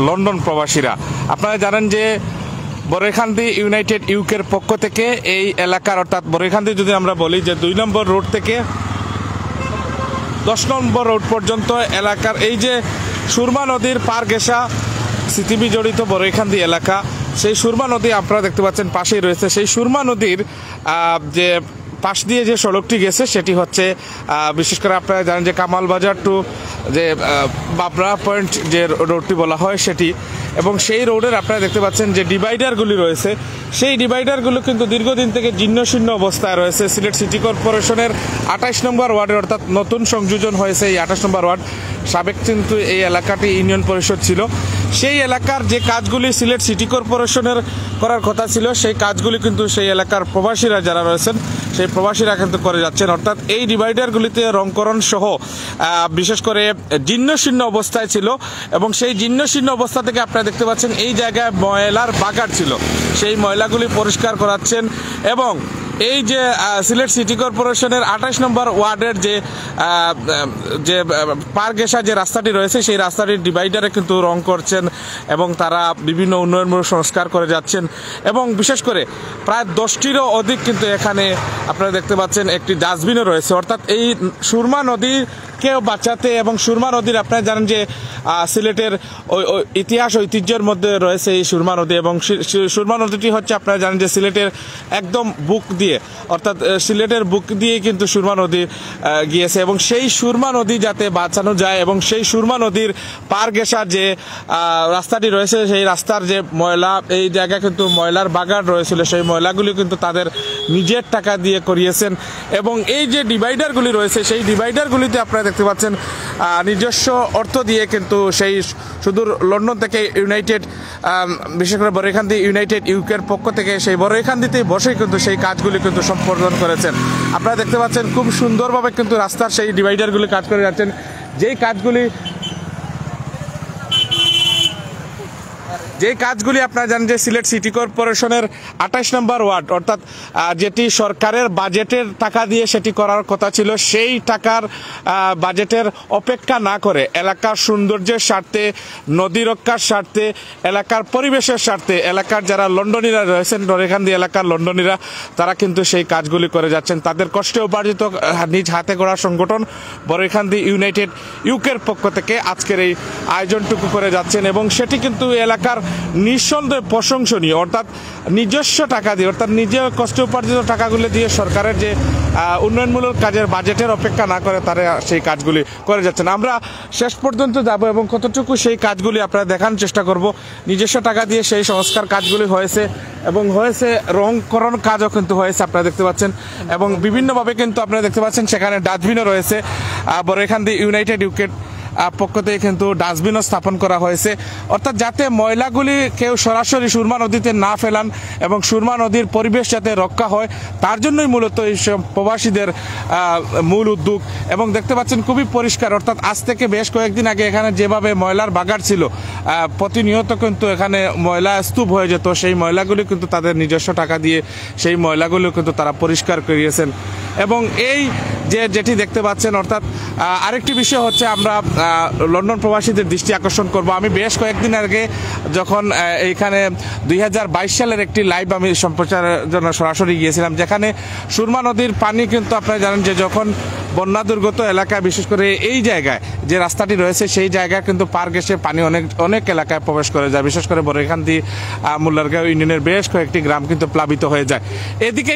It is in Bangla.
লন্ডন প্রবাসীরা। আপনারা জানেন যে বড়ইখান্দি ইউনাইটেড ইউকের পক্ষ থেকে এই এলাকার, অর্থাৎ বড়ইখান্দি যদি আমরা বলি যে 2 নম্বর রোড থেকে 10 নম্বর রোড পর্যন্ত এলাকার এই যে সুরমা নদীর পার ঘেঁষা সিটিবি জড়িত বড়ইখান্দি এলাকা, সেই সুরমা নদী আপনারা দেখতে পাচ্ছেন পাশেই রয়েছে। সেই সুরমা নদীর যে পাশ দিয়ে যে সড়কটি গেছে সেটি হচ্ছে বিশেষ করে আপনারা জানেন যে কামাল বাজার টু যে বাবরা পয়েন্ট যে রোডটি বলা হয় সেটি, এবং সেই রোডের আপনারা দেখতে পাচ্ছেন যে ডিভাইডারগুলি রয়েছে, সেই ডিভাইডারগুলো কিন্তু দীর্ঘদিন থেকে জীর্ণশীর্ণ অবস্থায় রয়েছে। সিলেট সিটি কর্পোরেশনের 28 নম্বর ওয়ার্ডের, অর্থাৎ নতুন সংযোজন হয়েছে এই 28 নম্বর ওয়ার্ড। সাবেক কিন্তু এই এলাকাটি ইউনিয়ন পরিষদ ছিল। সেই এলাকার যে কাজগুলি সিলেট সিটি কর্পোরেশনের করার কথা ছিল, সেই কাজগুলি কিন্তু সেই এলাকার প্রবাসীরা যারা রয়েছেন সেই প্রবাসীরা কিন্তু করে যাচ্ছেন। অর্থাৎ এই ডিভাইডারগুলিতে রংকরণ সহ বিশেষ করে জীর্ণশীর্ণ অবস্থায় ছিল, এবং সেই জীর্ণশীর্ণ অবস্থা থেকে আপনারা দেখতে পাচ্ছেন এই জায়গায় ময়লার বাগার ছিল, সেই ময়লাগুলি পরিষ্কার করাচ্ছেন। এবং এই যে সিলেট সিটি কর্পোরেশনের 28 নম্বর ওয়ার্ডের যে পার ঘেঁষা যে রাস্তাটি রয়েছে, সেই রাস্তাটির ডিভাইডারে কিন্তু রং করছেন এবং তারা বিভিন্ন উন্নয়নমূলক সংস্কার করে যাচ্ছেন। এবং বিশেষ করে প্রায় 10টিরও অধিক কিন্তু এখানে আপনারা দেখতে পাচ্ছেন একটি ডাস্টবিনও রয়েছে। অর্থাৎ এই সুরমা নদীকেও বাঁচাতে, এবং সুরমা নদীর আপনারা জানেন যে সিলেটের ইতিহাস ঐতিহ্যের মধ্যে রয়েছে এই সুরমা নদী, এবং সুরমা নদীটি হচ্ছে আপনারা জানেন যে সিলেটের একদম বুক দিয়ে, অর্থাৎ সিলেটের বুক দিয়ে কিন্তু সুরমা নদী গিয়েছে, এবং সেই সুরমা নদী যাতে বাঁচানো যায়, এবং সেই সুরমা নদীর পার ঘেঁষা যে রাস্তাটি রয়েছে, সেই রাস্তার যে ময়লা, এই জায়গায় কিন্তু ময়লার বাগান রয়েছিল, সেই ময়লাগুলি কিন্তু তাদের নিজের টাকা দিয়ে করিয়েছেন। এবং এই যে ডিভাইডারগুলি রয়েছে, সেই ডিভাইডারগুলিতে আপনারা দেখতে পাচ্ছেন নিজস্ব অর্থ দিয়ে কিন্তু সেই সুদূর লন্ডন থেকে ইউনাইটেড, বিশেষ করে বড়ইখান্দি ইউনাইটেড ইউকের পক্ষ থেকে সেই বড়ইখান্দিতেই বসে কিন্তু সেই কাজগুলি কিন্তু সম্পাদন করেছেন। আপনারা দেখতে পাচ্ছেন খুব সুন্দরভাবে কিন্তু রাস্তার সেই ডিভাইডারগুলি কাজ করে যাচ্ছেন, যেই কাজগুলি আপনারা জানেন যে সিলেট সিটি কর্পোরেশনের 28 নম্বর ওয়ার্ড, অর্থাৎ যেটি সরকারের বাজেটের টাকা দিয়ে সেটি করার কথা ছিল, সেই টাকার বাজেটের অপেক্ষা না করে এলাকার সৌন্দর্যের স্বার্থে, নদী রক্ষার স্বার্থে, এলাকার পরিবেশের স্বার্থে এলাকার যারা লন্ডনীরা রয়েছেন, বড়ইখান্দি এলাকার লন্ডনীরা, তারা কিন্তু সেই কাজগুলি করে যাচ্ছেন। তাদের কষ্টে উপার্জিত নিজ হাতে গড়া সংগঠন বড়ইখান্দি ইউনাইটেড ইউকের পক্ষ থেকে আজকের এই আয়োজনটুকু করে যাচ্ছেন, এবং সেটি কিন্তু এলাকার নিঃসন্দেহে প্রশংসনীয়। অর্থাৎ নিজস্ব টাকা দিয়ে, অর্থাৎ নিজে কষ্ট উপার্জিত টাকাগুলি দিয়ে সরকারের যে উন্নয়নমূলক কাজের বাজেটের অপেক্ষা না করে তারা সেই কাজগুলি করে যাচ্ছেন। আমরা শেষ পর্যন্ত যাব এবং কতটুকু সেই কাজগুলি আপনারা দেখানোর চেষ্টা করব। নিজস্ব টাকা দিয়ে সেই সংস্কার কাজগুলি হয়েছে, এবং হয়েছে রংকরণ কাজও কিন্তু হয়েছে আপনারা দেখতে পাচ্ছেন, এবং বিভিন্নভাবে কিন্তু আপনারা দেখতে পাচ্ছেন সেখানে ডাস্টবিনও রয়েছে। বড়ইখান্দি ইউনাইটেড ইউকের পক্ষ থেকে কিন্তু ডাস্টবিনও স্থাপন করা হয়েছে, অর্থাৎ যাতে ময়লাগুলি কেউ সরাসরি সুরমা নদীতে না ফেলান এবং সুরমা নদীর পরিবেশ যাতে রক্ষা হয়, তার জন্যই মূলত এই প্রবাসীদের মূল উদ্যোগ। এবং দেখতে পাচ্ছেন খুবই পরিষ্কার, অর্থাৎ আজ থেকে বেশ কয়েকদিন আগে এখানে যেভাবে ময়লার বাগার ছিল, প্রতিনিয়ত কিন্তু এখানে ময়লা স্তূপ হয়ে যেত, সেই ময়লাগুলি কিন্তু তাদের নিজস্ব টাকা দিয়ে সেই ময়লাগুলো কিন্তু তারা পরিষ্কার করিয়েছেন। এবং এই যেটি দেখতে পাচ্ছেন, অর্থাৎ আরেকটি বিষয় হচ্ছে আমরা লন্ডন প্রবাসীদের দৃষ্টি আকর্ষণ করব। আমি বেশ কয়েকদিন আগে যখন এইখানে 2022 সালের একটি লাইভ আমি সম্প্রচারের জন্য সরাসরি গিয়েছিলাম, যেখানে সুরমা নদীর পানি কিন্তু আপনারা জানেন যে যখন বন্যা দুর্গত এলাকায়, বিশেষ করে এই জায়গায় যে রাস্তাটি রয়েছে, সেই জায়গায় কিন্তু পার ঘেঁষে পানি অনেক এলাকায় প্রবেশ করে যায়, বিশেষ করে বড়ইখান্দি মোল্লারগাঁও ইউনিয়নের বেশ কয়েকটি গ্রাম কিন্তু প্লাবিত হয়ে যায়। এদিকে